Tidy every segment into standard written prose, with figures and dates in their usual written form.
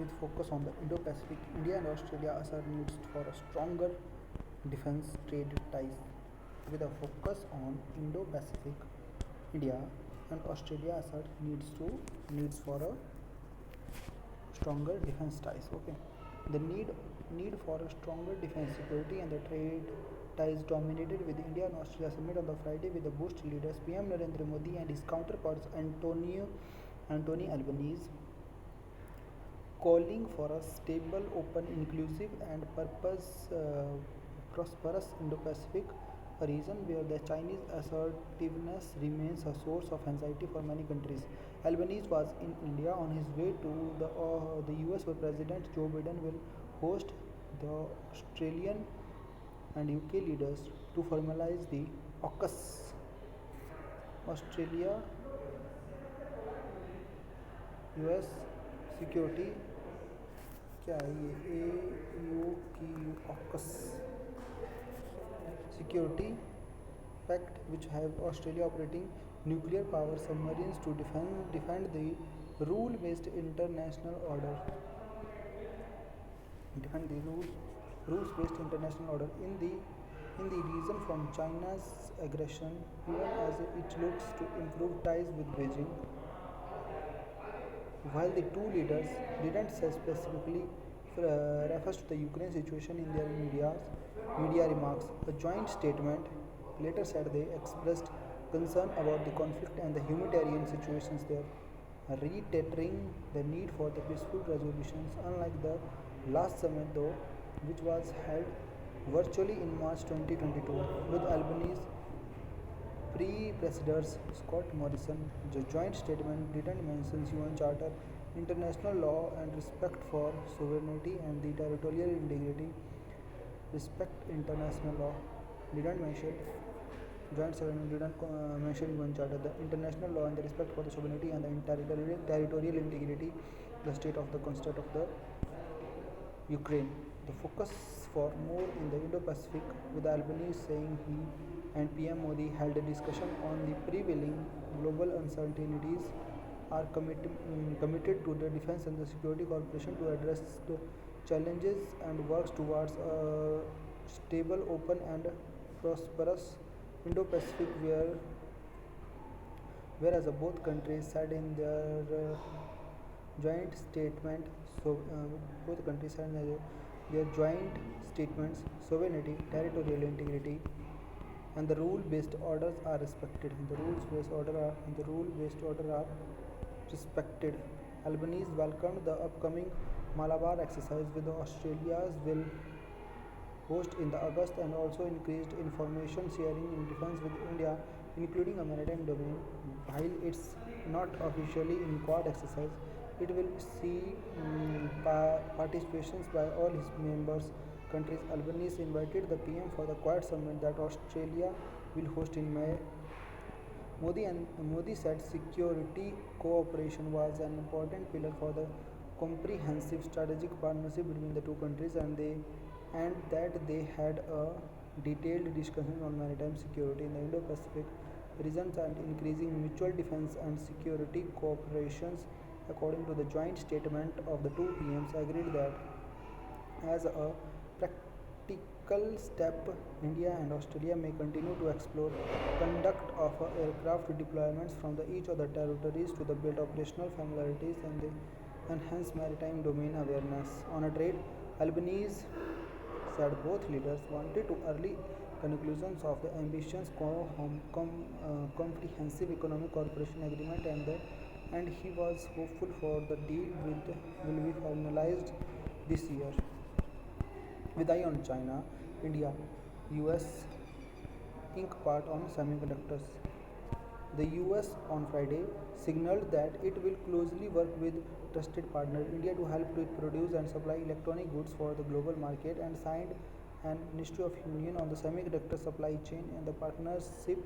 with focus on the Indo-Pacific. India and Australia assert needs for a stronger defense trade ties. With a focus on Indo-Pacific, India and Australia assert needs for a stronger defense ties. Okay, the need for a stronger defense security and the trade ties dominated with India and Australia summit on the Friday with the Bush leaders PM Narendra Modi and his counterparts Anthony Albanese calling for a stable, open, inclusive, and prosperous Indo-Pacific, a region where the Chinese assertiveness remains a source of anxiety for many countries. Albanese was in India on his way to the US, where President Joe Biden will host the Australian and UK leaders to formalize the AUKUS Australia US security क्या है ये ए you की AUKUS security pact, which have Australia operating nuclear power submarines to defend the rule-based international order. Defend the rules-based international order in the region from China's aggression, even as it looks to improve ties with Beijing. While the two leaders didn't say specifically refers to the Ukraine situation in their media remarks, a joint statement later said they expressed concern about the conflict and the humanitarian situations there, reiterating the need for the peaceful resolutions. Unlike the last summit, though, which was held virtually in March 2022, with Albanese predecessors Scott Morrison, the joint statement didn't mention UN Charter, international law, and respect for sovereignty and the territorial integrity. Respect international law didn't mention. Joint statement didn't mention UN Charter, the international law, and the respect for the sovereignty and the territorial integrity, the state of the concept of the Ukraine. The focus for more in the Indo-Pacific, with Albanese saying he and PM Modi held a discussion on the prevailing global uncertainties, are committed to the defense and the security cooperation to address the challenges and works towards a stable, open, and prosperous Indo-Pacific, whereas both countries said in their joint statement, so both countries said in their joint statements, sovereignty, territorial integrity, and the rule-based orders are respected. The rule-based order are respected. Albanese welcomed the upcoming Malabar exercise, with Australia's will host in the August, and also increased information sharing in defense with India, including a maritime domain. While it's not officially in Quad exercise, it will see participations by all its members countries. Albanese invited the PM for the Quad summit that Australia will host in May. Modi said security cooperation was an important pillar for the comprehensive strategic partnership between the two countries, and that they had a detailed discussion on maritime security in the Indo-Pacific regions and increasing mutual defense and security cooperations. According to the joint statement of the two PMs, agreed that as a practical step, India and Australia may continue to explore conduct of aircraft deployments from each of the territories to the build operational familiarities and the enhance maritime domain awareness. On a trade, Albanese said both leaders wanted to early conclusions of the ambitious comprehensive economic cooperation agreement, and he was hopeful for the deal will be finalized this year. With eye on China, India, US Inc. part on semiconductors. The US on Friday signaled that it will closely work with trusted partner India to help it produce and supply electronic goods for the global market, and signed an Ministry of Union on the semiconductor supply chain and the partnership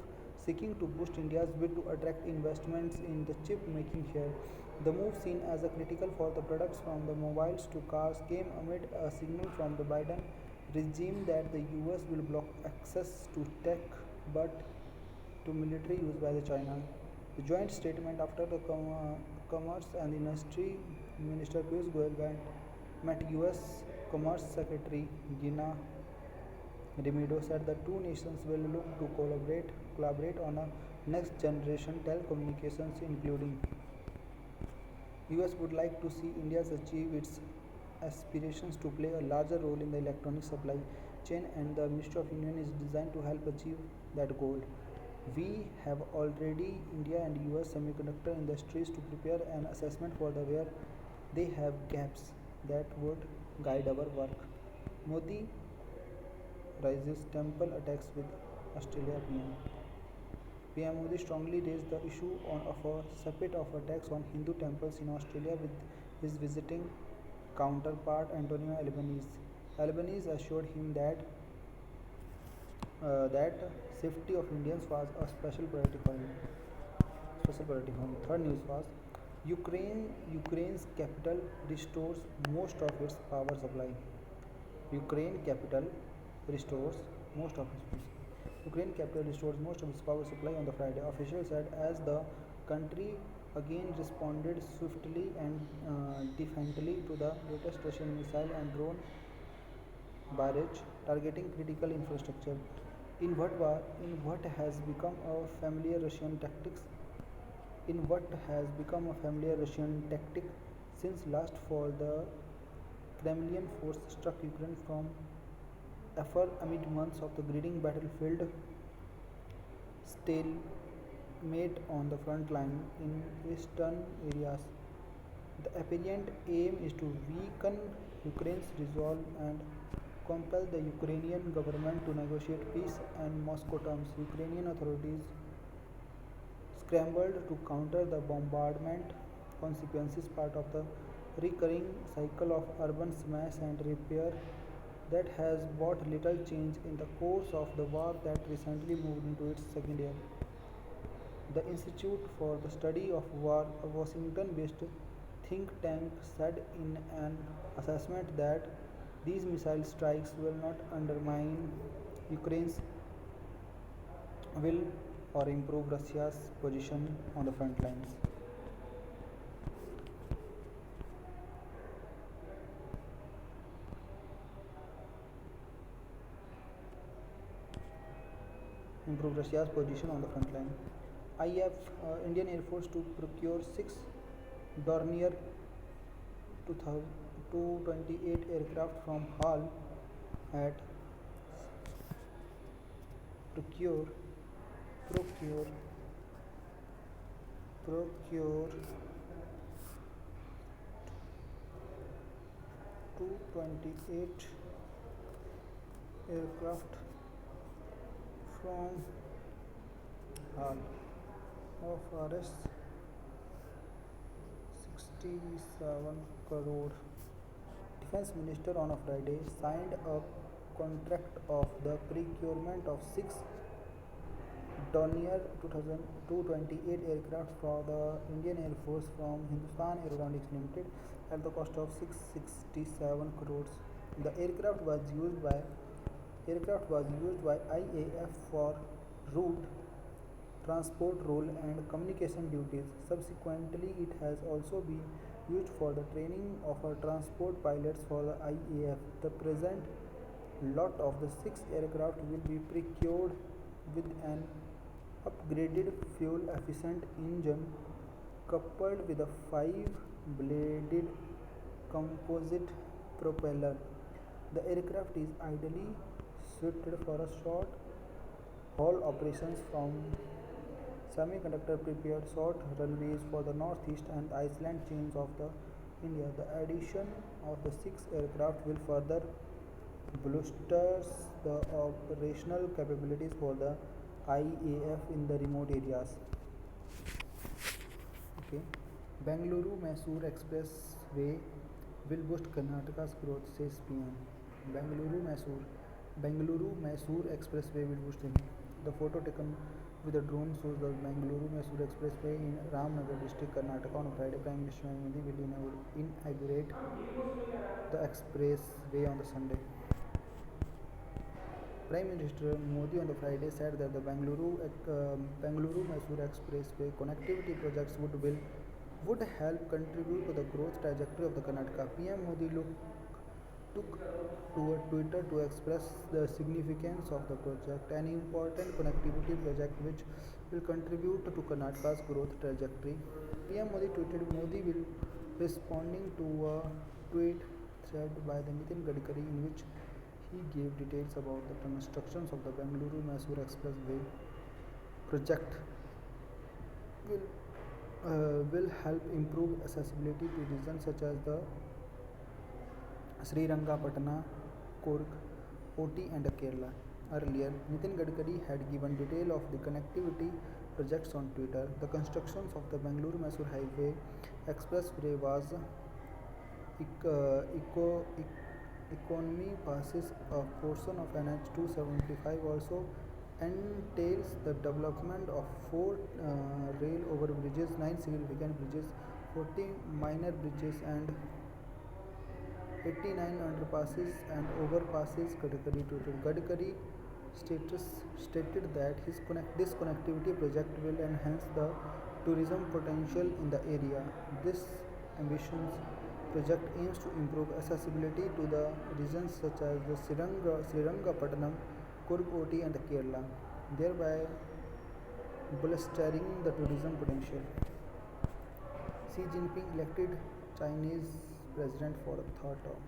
seeking to boost India's bid to attract investments in the chip making here. The move, seen as a critical for the products from the mobiles to cars, came amid a signal from the Biden regime that the US will block access to tech but to military use by the China. The joint statement after the Commerce and Industry Minister Piyush Goyal met US Commerce Secretary Gina Raimondo said the two nations will look to collaborate on a next generation telecommunications including US would like to see India achieve its aspirations to play a larger role in the electronic supply chain and the Ministry of Union is designed to help achieve that goal. We have already India and US semiconductor industries to prepare an assessment for the where they have gaps that would guide our work. Modi rises temple attacks with Australia PM. PM Modi strongly raised the issue of a spate of attacks on Hindu temples in Australia with his visiting counterpart Antonio Albanese. Albanese assured him that safety of Indians was a special priority for him. Third news was Ukraine's capital restores most of its power supply. Ukraine capital restores most of its Ukraine capital restores most of its power supply on the Friday. Officials said as the country again responded swiftly and defiantly to the latest Russian missile and drone barrage targeting critical infrastructure. In what has become a familiar Russian tactics, in what has become a familiar Russian tactic since last fall, the Kremlin force struck Ukraine from afar amid months of the gritting battlefield stalemate on the front line in eastern areas. The apparent aim is to weaken Ukraine's resolve and compel the Ukrainian government to negotiate peace and Moscow terms. Ukrainian authorities scrambled to counter the bombardment consequences part of the recurring cycle of urban smash and repair that has brought little change in the course of the war that recently moved into its second year. The Institute for the Study of War, a Washington based think tank, said in an assessment that these missile strikes will not undermine Ukraine's will or improve Russia's position on the front lines. Improve Russia's position on the front line. IF Indian Air Force to procure six Dornier 228 aircraft from HAL at procure procure procure 228 aircraft from HAL of Rs 67 crore. Defense Minister on a Friday signed a contract of the procurement of six Dornier 228 aircraft for the Indian Air Force from Hindustan Aeronautics Limited at the cost of 667 crores. The aircraft was used by IAF for route transport role and communication duties. Subsequently, it has also been used for the training of transport pilots for the IAF. The present lot of the six aircraft will be procured with an upgraded fuel efficient engine coupled with a five bladed composite propeller. The aircraft is ideally suited for a short haul operations from semiconductor prepared short runways for the northeast and Iceland chains of the India. The addition of the six aircraft will further bolsters the operational capabilities for the IAF in the remote areas. Okay. Bangalore-Mysore Expressway will boost Karnataka's growth, says PM. Bangalore-Mysore Bangalore-Mysore Expressway will boost him. The photo taken with a drone shows the Bangalore-Mysore Expressway in Ramnagar district, Karnataka on Friday. Prime Minister Modi will inaugurate the expressway on the Sunday. Prime Minister Modi on the Friday said that the Bangalore-Mysore Expressway connectivity projects would help contribute to the growth trajectory of the Karnataka. PM Modi took to a Twitter to express the significance of the project, an important connectivity project which will contribute to Karnataka's growth trajectory. PM Modi tweeted Modi will responding to a tweet thread by the Nitin Gadkari in which he gave details about the constructions of the Bangalore-Mysore Expressway project will will help improve accessibility to regions such as the Srirangapatna, Kurg, OT and Kerala. Earlier, Nitin Gadkari had given detail of the connectivity projects on Twitter. The constructions of the Bangalore-Mysore Highway Expressway was economy passes a portion of NH 275 also entails the development of four rail overbridges, nine significant bridges, 40 minor bridges, and 89 underpasses and overpasses. Gadkari stated that this connectivity project will enhance the tourism potential in the area. This ambitious project aims to improve accessibility to the regions such as the Srirangapatnam, Kurg, OT and Kerala, thereby bolstering the tourism potential. Xi Jinping elected Chinese president for a third term.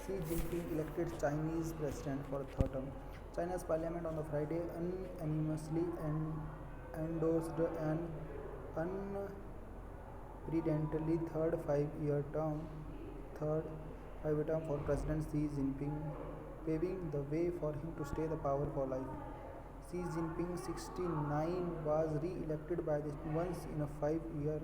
Xi Jinping elected Chinese president for a third term. China's parliament on the Friday unanimously endorsed an unprecedentedly third five-year term for President Xi Jinping, paving the way for him to stay the power for life. Xi Jinping, 69, was re-elected by the once in a five-year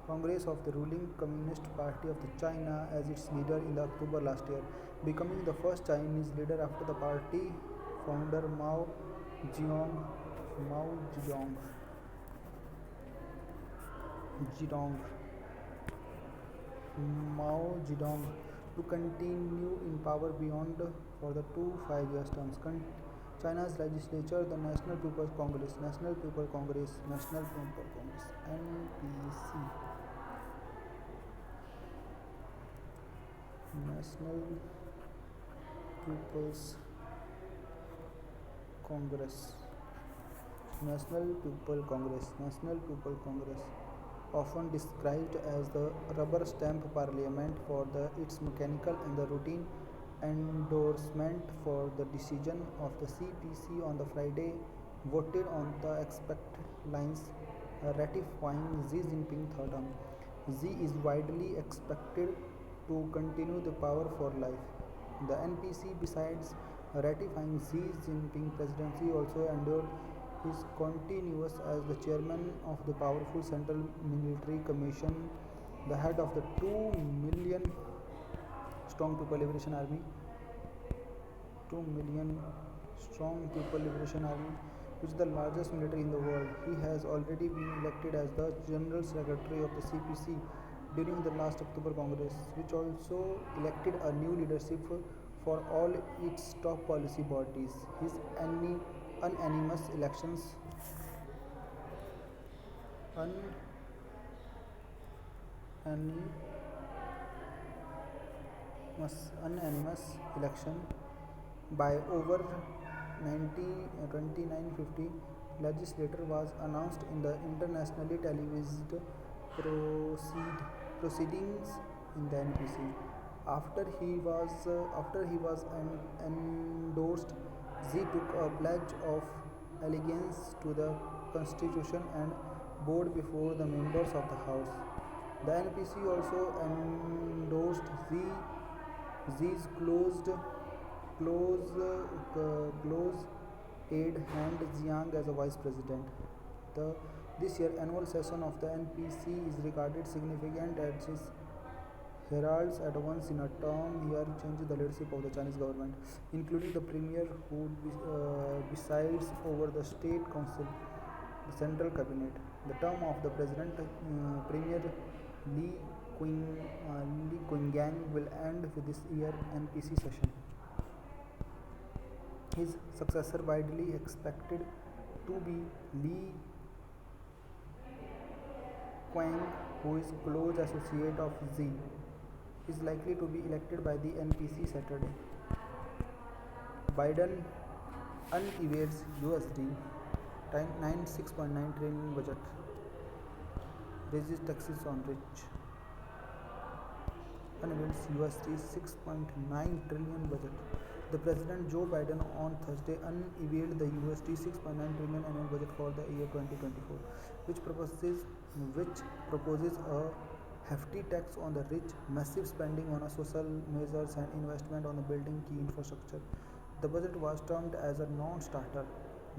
Congress of the ruling Communist Party of the China as its leader in the October last year, becoming the first Chinese leader after the party founder Zedong, Zedong, Mao Zedong to continue in power beyond for the two five-year terms. China's legislature, the National People's Congress, National People Congress, National People Congress, NPC, National People's Congress, National People Congress, National People Congress, often described as the rubber stamp parliament for its mechanical and the routine endorsement for the decision of the CPC on the Friday, voted on the expected lines ratifying Xi Jinping third term. Xi is widely expected to continue the power for life. The NPC, besides ratifying Xi Jinping presidency, also endured his continuous as the chairman of the powerful Central Military Commission, the head of the 2 million strong People Liberation Army, 2 million strong People Liberation Army, which is the largest military in the world. He has already been elected as the General Secretary of the CPC during the last October Congress, which also elected a new leadership for all its top policy bodies. His unanimous elections unanimous election by over 2950 legislator was announced in the internationally televised proceedings in the NPC. After he was endorsed, Xi took a pledge of allegiance to the constitution and bowed before the members of the house. The NPC also endorsed Xi's close aide Han Jiang as a vice president. This year annual session of the NPC is regarded significant as it heralds at once in a term here changes the leadership of the Chinese government, including the premier who presides over the state council, the central cabinet. The term of the president, Premier Li Qinggang, will end with this year NPC session. His successor, widely expected to be Li Qiang, who is close associate of Xi, is likely to be elected by the NPC Saturday. Biden unveils USD 96.9 trillion budget, raises taxes on rich. Unveils USD 6.9 trillion budget. The President Joe Biden on Thursday unveiled the USD 6.9 trillion annual budget for the year 2024, which proposes a hefty tax on the rich, massive spending on social measures, and investment on the building key infrastructure. The budget was termed as a non-starter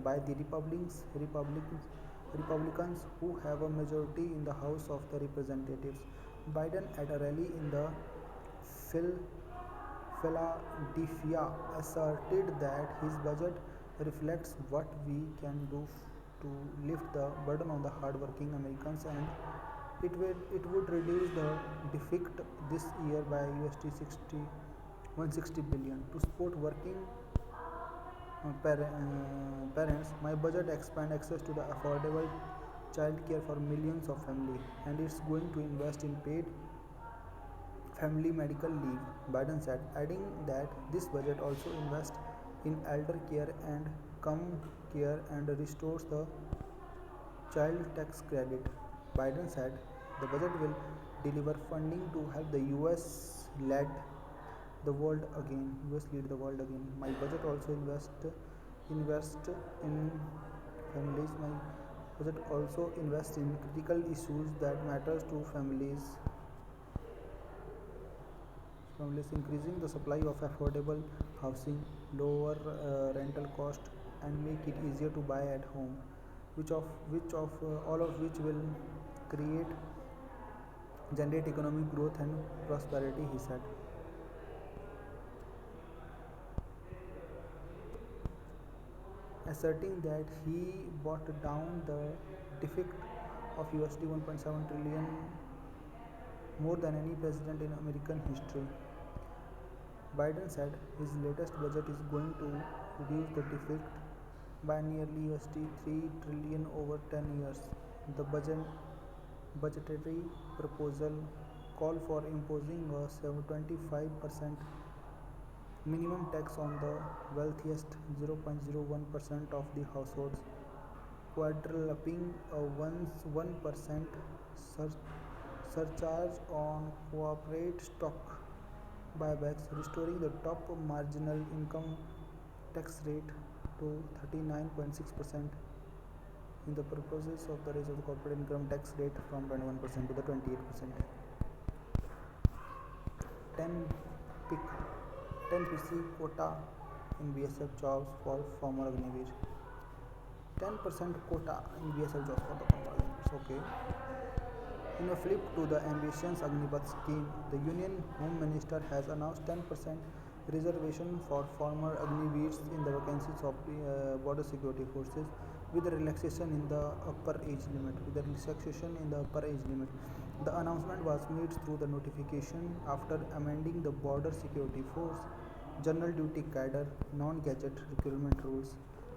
by the Republicans who have a majority in the House of the Representatives. Biden, at a rally in the Philadelphia, asserted that his budget reflects what we can do to lift the burden on the hardworking Americans, and it would reduce the deficit this year by USD 160 billion to support working parents. My budget expand access to the affordable child care for millions of families, and it's going to invest in paid family medical leave, Biden said, adding that this budget also invests in elder care and come care and restores the child tax credit. Biden said the budget will deliver funding to help the US lead the world again. My budget also invest in families. My budget also invests in critical issues that matters to families, increasing the supply of affordable housing, lower rental cost, and make it easier to buy at home, all of which will create generate economic growth and prosperity, he said. Asserting that he brought down the deficit of USD 1.7 trillion, more than any president in American history. Biden said his latest budget is going to reduce the deficit by nearly USD 3 trillion over 10 years. The budgetary proposal called for imposing a 25% minimum tax on the wealthiest 0.01% of the households, quadrupling a 1% surcharge on corporate stock buybacks, restoring the top marginal income tax rate to 39.6% in the purposes of the raise of the corporate income tax rate from 21% to the 28%. 10 pick 10 PC quota in BSF jobs for former Agniveer. 10% quota in BSF jobs for the former Agniveers. Okay. In a flip to the ambitious Agnipath scheme, the Union Home Minister has announced 10% reservation for former Agniveers in the vacancies of border security forces, with a relaxation in the upper age limit. The announcement was made through the notification after amending the Border Security Force General Duty Cadre Non-Gadget Recruitment Rules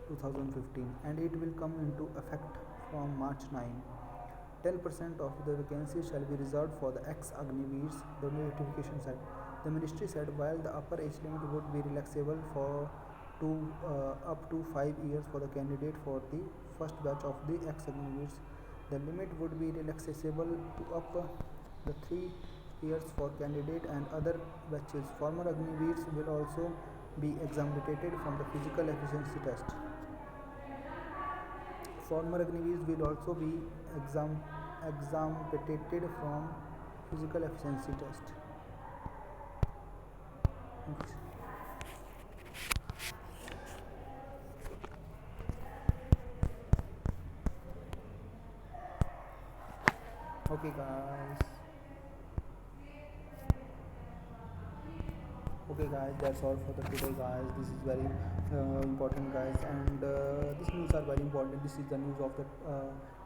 2015, and it will come into effect from March 9. 10% of the vacancies shall be reserved for the ex-Agniveers, the notification said. The ministry said while the upper age limit would be relaxable up to 5 years for the candidate for the first batch of the ex-Agniveers, the limit would be relaxable to up the 3 years for candidate and other batches. Former Agniveers will also be exempted from the physical efficiency test. Former Agniveers will also be exempted from physical efficiency test. Okay guys. Okay guys, that's all for the today guys. This is very important guys, and these news are very important. This is the news of the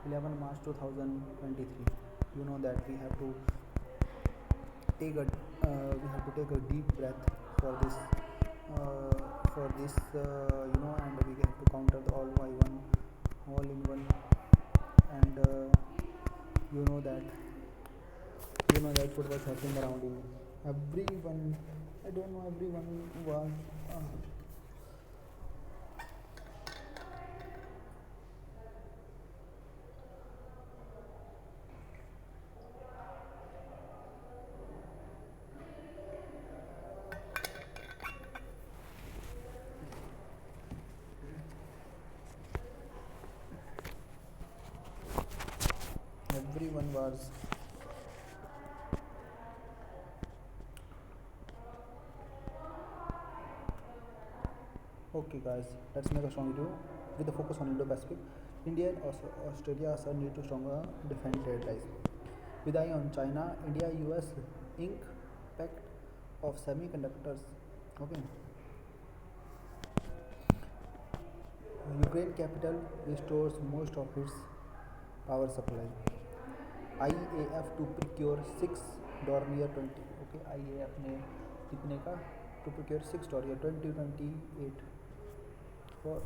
11 March 2023. You know that we have to take a deep breath for this for this, and we have to counter the all by one, all in one, and you know that what was happening around you. Everyone, I don't know, everyone was. Everyone was. Okay, guys, let's make a strong video with a focus on Indo-Pacific. India and Australia also need to stronger defend trade ties. With eye on China, India, US, Inc. Pact of Semiconductors. Okay. Ukraine capital restores most of its power supply. IAF to procure 6 Dornier 20. Okay, IAF ने कितने का to procure 6 Dornier 2028 for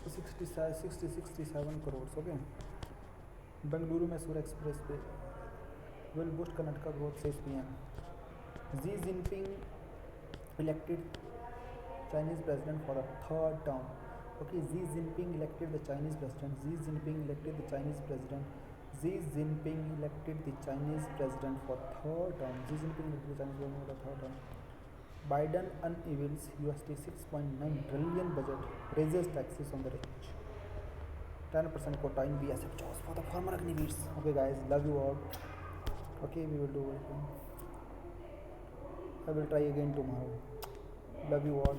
67 crores. Okay. Bengaluru Mysore Expressway will boost Karnataka growth, says PM. Xi Jinping elected Chinese president for a third term. Okay, Xi Jinping elected the Chinese president. Xi Jinping elected the Chinese president. Xi Jinping elected the Chinese president for third term. Xi Jinping elected the Chinese president for the third term. Biden unveils USD 6.9 trillion budget, raises taxes on the rich. 10% quota in BSF jobs for the former Agniveers. Okay, guys, love you all. Okay, we will do it. I will try again tomorrow. Love you all.